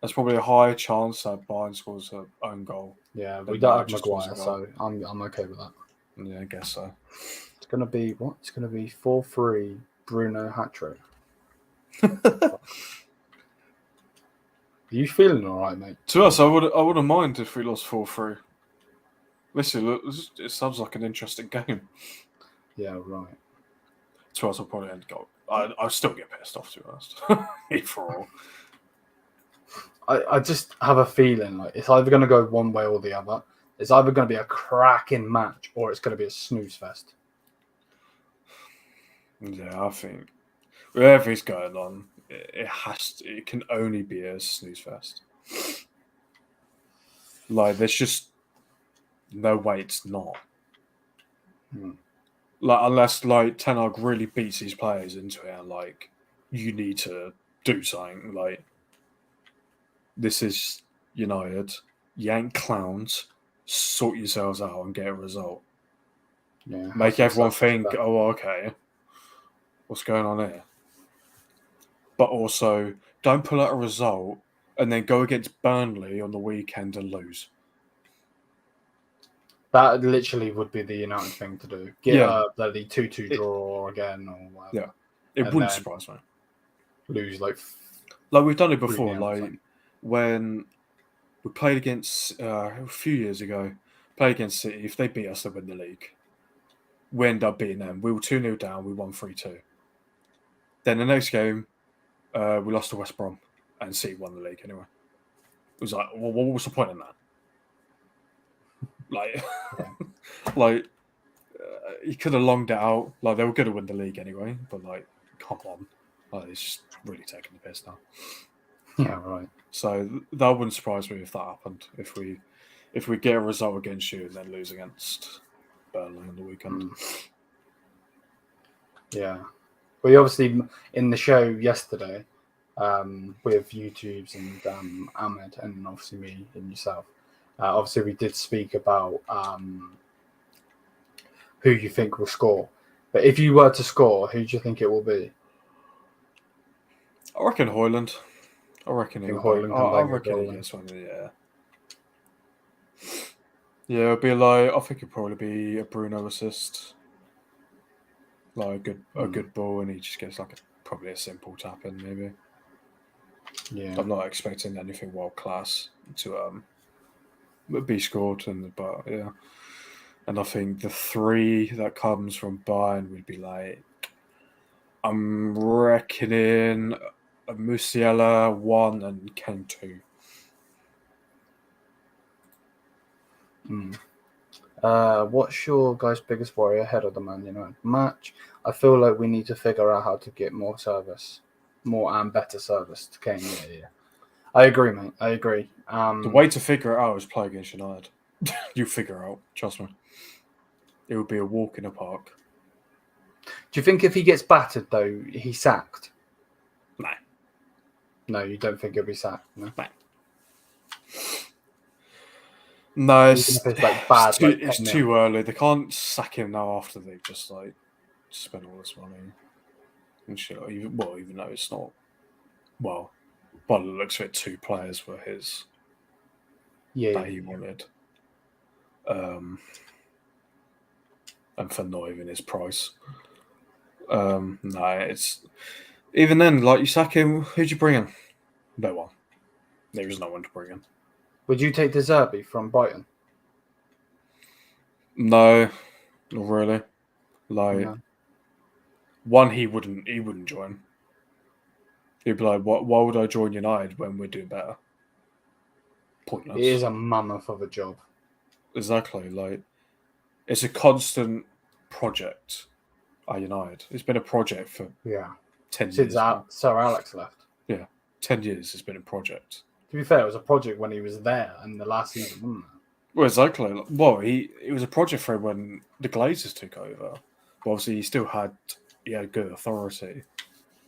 [SPEAKER 2] There's probably a high chance that Bayern scores an own goal.
[SPEAKER 1] Yeah, we don't have Maguire, so I'm okay with that.
[SPEAKER 2] Yeah, I guess so.
[SPEAKER 1] It's going to be, what? It's going to be 4-3 Bruno hat-trick. Are you feeling all right, mate?
[SPEAKER 2] To us, I wouldn't mind if we lost 4-3. Listen, look, it sounds like an interesting game.
[SPEAKER 1] Yeah, right.
[SPEAKER 2] To us, I'll probably end goal. I'll still get pissed off, to be honest. For all.
[SPEAKER 1] I just have a feeling like it's either going to go one way or the other. It's either going to be a cracking match or it's going to be a snooze fest.
[SPEAKER 2] Yeah, I think whatever is going on, it can only be a snooze fest. Like, there's just no way it's not. Like, unless like Ten Hag really beats these players into it, and like you need to do something. Like, this is United. You ain't clowns. Sort yourselves out and get a result.
[SPEAKER 1] Yeah,
[SPEAKER 2] make everyone think, oh, okay, what's going on here? But also, don't pull out a result and then go against Burnley on the weekend and lose.
[SPEAKER 1] That literally would be the United thing to do. Get a bloody 2-2 draw again or whatever.
[SPEAKER 2] Yeah, it
[SPEAKER 1] And
[SPEAKER 2] wouldn't
[SPEAKER 1] then
[SPEAKER 2] surprise me.
[SPEAKER 1] lose like
[SPEAKER 2] we've done it before.
[SPEAKER 1] 3-0 or something.
[SPEAKER 2] When we played against a few years ago, played against City. If they beat us, they win the league. We end up beating them. We were 2-0 down. We won 3-2. Then the next game, we lost to West Brom, and City won the league anyway. It was like, well, what was the point in that? Like, you could have longed it out. Like, they were going to win the league anyway, but like, come on, like, it's just really taking the piss now.
[SPEAKER 1] Yeah, right.
[SPEAKER 2] So that wouldn't surprise me if that happened. If we get a result against you and then lose against Burnley on the weekend.
[SPEAKER 1] Yeah. Well, obviously in the show yesterday, with YouTube's and Ahmed and obviously me and yourself, obviously we did speak about who you think will score. But if you were to score, who do you think it will be?
[SPEAKER 2] I reckon Højlund. I reckon he'll
[SPEAKER 1] Højlund
[SPEAKER 2] I reckon he gets one. Yeah. Yeah, it'll be like, I think it'll probably be a Bruno assist. Like a good ball, and he just gets like probably a simple tap in, maybe.
[SPEAKER 1] Yeah.
[SPEAKER 2] I'm not expecting anything world class to be scored, but yeah. And I think the 3 that comes from Bayern would be like, I'm reckoning a Musiala 1 and Kane 2.
[SPEAKER 1] What's your guys' biggest worry ahead of the Man United match? I feel like we need to figure out how to get more and better service to Kane. Yeah. I agree, mate. I agree.
[SPEAKER 2] The way to figure it out is play against United. You figure out, trust me. It would be a walk in the park.
[SPEAKER 1] Do you think if he gets battered, though, he's sacked?
[SPEAKER 2] No.
[SPEAKER 1] No, you don't think he'll be sacked? No.
[SPEAKER 2] No, it's
[SPEAKER 1] like bad.
[SPEAKER 2] It's too early. They can't sack him now after they've just like spent all this money and shit. Even though it's not. Well, by the looks of it, 2 players were his. That he wanted. And for not even his price. No, it's even then. Like, you sack him, who'd you bring in? No one. There was no one to bring in.
[SPEAKER 1] Would you take De Zerbi from Brighton?
[SPEAKER 2] No, not really. Like, one, he wouldn't join. He'd be like, why would I join United when we're doing better? Pointless.
[SPEAKER 1] It is a mammoth of a job.
[SPEAKER 2] Exactly. Like, it's a constant project at United. It's been a project for 10 years.
[SPEAKER 1] Since Sir Alex left.
[SPEAKER 2] Yeah, 10 years it's been a project.
[SPEAKER 1] To be fair, it was a project when he was there in the last season, wasn't it?
[SPEAKER 2] Well, exactly. Well, it was a project for him when the Glazers took over. But obviously, he had good authority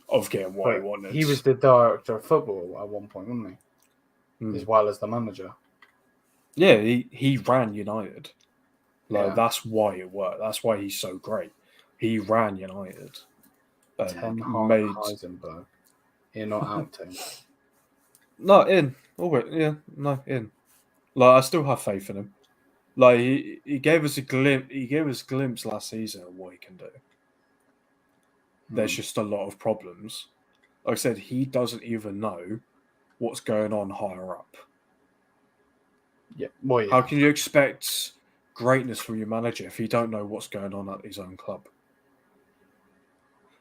[SPEAKER 2] of getting what he wanted.
[SPEAKER 1] He was the director of football at one point, wasn't he? As well as the manager.
[SPEAKER 2] Yeah, he ran United. That's why it worked. That's why he's so great. He ran United.
[SPEAKER 1] Ten Heisenberg. In or out, Tim?
[SPEAKER 2] No, in. In. Like, I still have faith in him. Like, he gave us a glimpse. He gave us a glimpse last season of what he can do. There's just a lot of problems. Like I said, he doesn't even know what's going on higher up.
[SPEAKER 1] Yeah. Well,
[SPEAKER 2] How can you expect greatness from your manager if you don't know what's going on at his own club?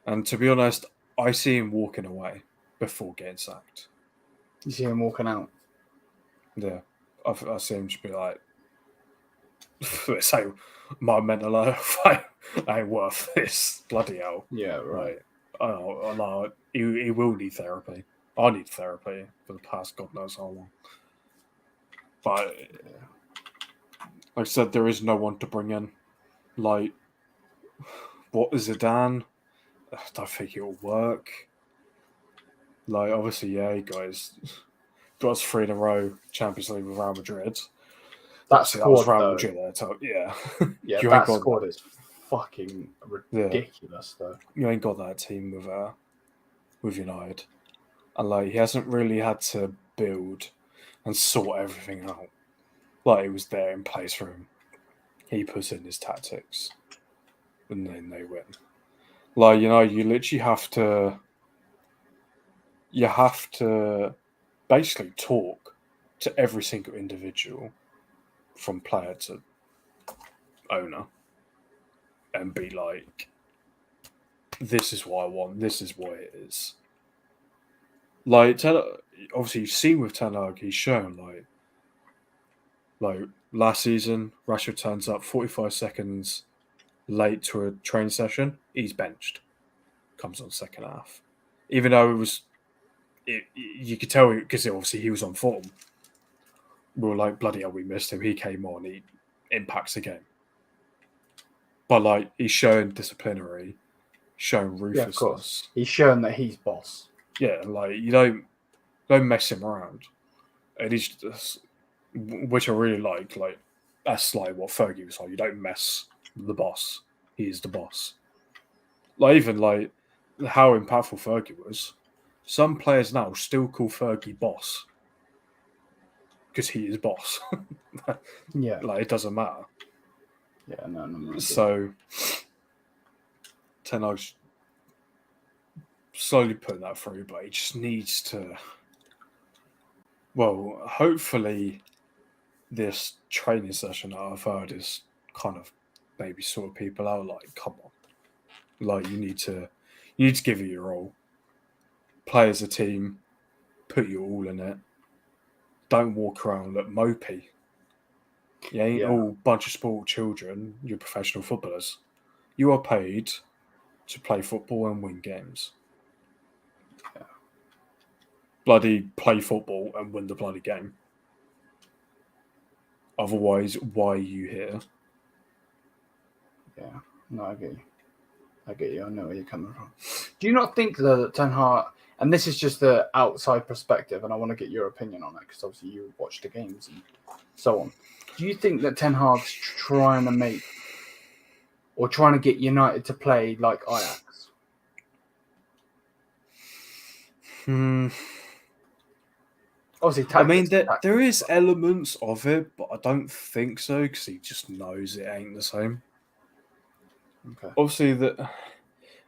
[SPEAKER 2] And to be honest, I see him walking away before getting sacked.
[SPEAKER 1] You see him walking out?
[SPEAKER 2] Yeah. I see him just be like, let's say, my mental health ain't worth this. Bloody hell.
[SPEAKER 1] Yeah, right.
[SPEAKER 2] I know. He will need therapy. I need therapy for the past God knows how long. But, like I said, there is no one to bring in. Like, what is Zidane? I don't think it will work. Like, obviously, yeah, guys, got us 3 in a row Champions League with Real Madrid.
[SPEAKER 1] That was Real
[SPEAKER 2] Madrid there, so, yeah.
[SPEAKER 1] Yeah, that squad is fucking ridiculous, though.
[SPEAKER 2] You ain't got that team with United. And, like, he hasn't really had to build and sort everything out. Like, it was there in place for him he puts in his tactics, and then they win. Like, you literally have to. You have to basically talk to every single individual, from player to owner, and be like, "This is what I want. This is what it is." Like, obviously, you've seen with Ten Hag, he's shown like last season, Rashford turns up 45 seconds late to a training session, he's benched. Comes on second half, even though you could tell because obviously he was on form. We were like, bloody hell, we missed him. He came on, he impacts the game. But like, he's shown disciplinary, shown ruthlessness.
[SPEAKER 1] Yeah, of course. He's shown that he's boss.
[SPEAKER 2] Yeah, like, you don't mess him around. And he's just, which I really like that's like what Fergie was like. You don't mess with the boss. He is the boss. Like, even like how impactful Fergie was. Some players now still call Fergie boss because he is boss.
[SPEAKER 1] Yeah,
[SPEAKER 2] like, it doesn't matter.
[SPEAKER 1] Yeah, no.
[SPEAKER 2] So Ten Hag's slowly putting that through, but he just needs to. Well, hopefully, this training session that I've heard is kind of maybe sort people out. Like, come on, like, you need to give it your all. Play as a team, put your all in it. Don't walk around look mopey. You ain't all bunch of spoiled children. You're professional footballers. You are paid to play football and win games.
[SPEAKER 1] Yeah.
[SPEAKER 2] Bloody play football and win the bloody game. Otherwise, why are you here?
[SPEAKER 1] Yeah, no, I get you. I know where you're coming from. Do you not think that Ten Hag, and this is just the outside perspective, and I want to get your opinion on it because obviously you watch the games and so on. Do you think that Ten Hag's trying to get United to play like Ajax? Obviously,
[SPEAKER 2] I mean, there is elements of it, but I don't think so because he just knows it ain't the same.
[SPEAKER 1] Okay.
[SPEAKER 2] Obviously,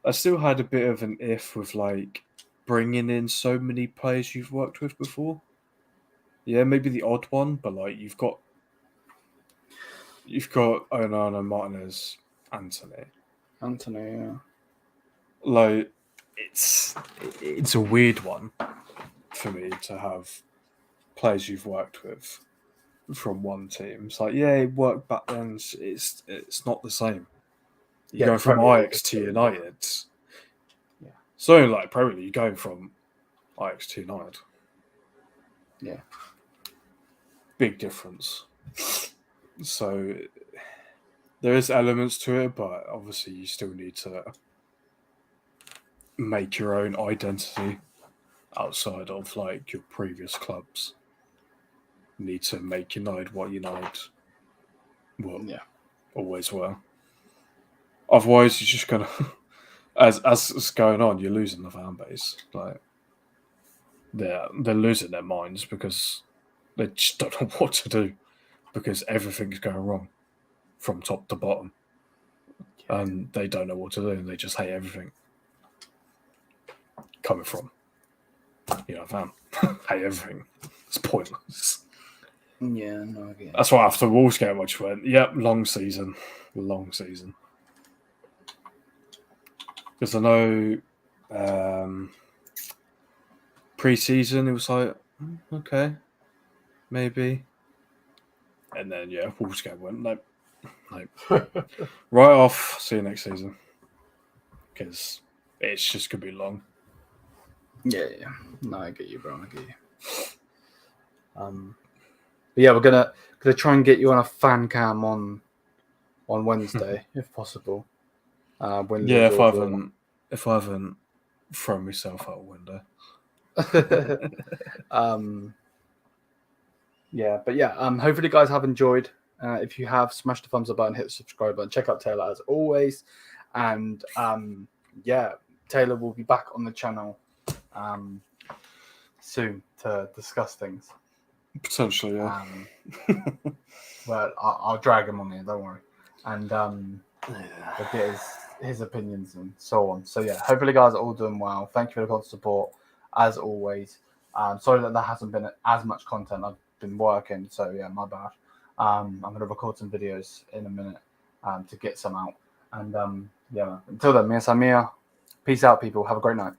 [SPEAKER 2] I still had a bit of an if with like bringing in so many players you've worked with before. Yeah, maybe the odd one, but like you've got Onana, Martinez, Anthony,
[SPEAKER 1] yeah.
[SPEAKER 2] Like, it's a weird one for me to have players you've worked with from one team. It's like, yeah, it worked back then. It's not the same. You're going from Ajax to United.
[SPEAKER 1] Yeah.
[SPEAKER 2] So like Premier League, you're going from Ajax to United.
[SPEAKER 1] Yeah.
[SPEAKER 2] Big difference. So there is elements to it, but obviously you still need to make your own identity outside of like your previous clubs. You need to make United what United always were. Otherwise, you're just gonna, as it's going on, you're losing the fan base. Like they're losing their minds because they just don't know what to do because everything's going wrong from top to bottom, and they don't know what to do and they just hate everything coming from fan. Hate everything. It's pointless.
[SPEAKER 1] Yeah, no, I get it.
[SPEAKER 2] That's why after the Wolves game, I just went, yep, long season. Because I know pre-season it was like, okay, maybe. And then, Wolves game went, nope. Right off, see you next season. Because it's just going to be long.
[SPEAKER 1] Yeah. No, I get you, bro. I get you. But yeah, we're gonna try and get you on a fan cam on Wednesday, if possible.
[SPEAKER 2] If I haven't thrown myself out a window.
[SPEAKER 1] Hopefully you guys have enjoyed. If you have, smash the thumbs up button, hit the subscribe button, check out Taylor as always. And Taylor will be back on the channel soon to discuss things.
[SPEAKER 2] Potentially, yeah.
[SPEAKER 1] But I'll drag him on here, don't worry. and we'll get his opinions and so on. So yeah, hopefully guys are all doing well. Thank you for the constant support as always. Sorry that there hasn't been as much content. I've been working, so yeah, my bad. I'm gonna record some videos in a minute to get some out. And yeah, until then, mia Samia, peace out, people. Have a great night.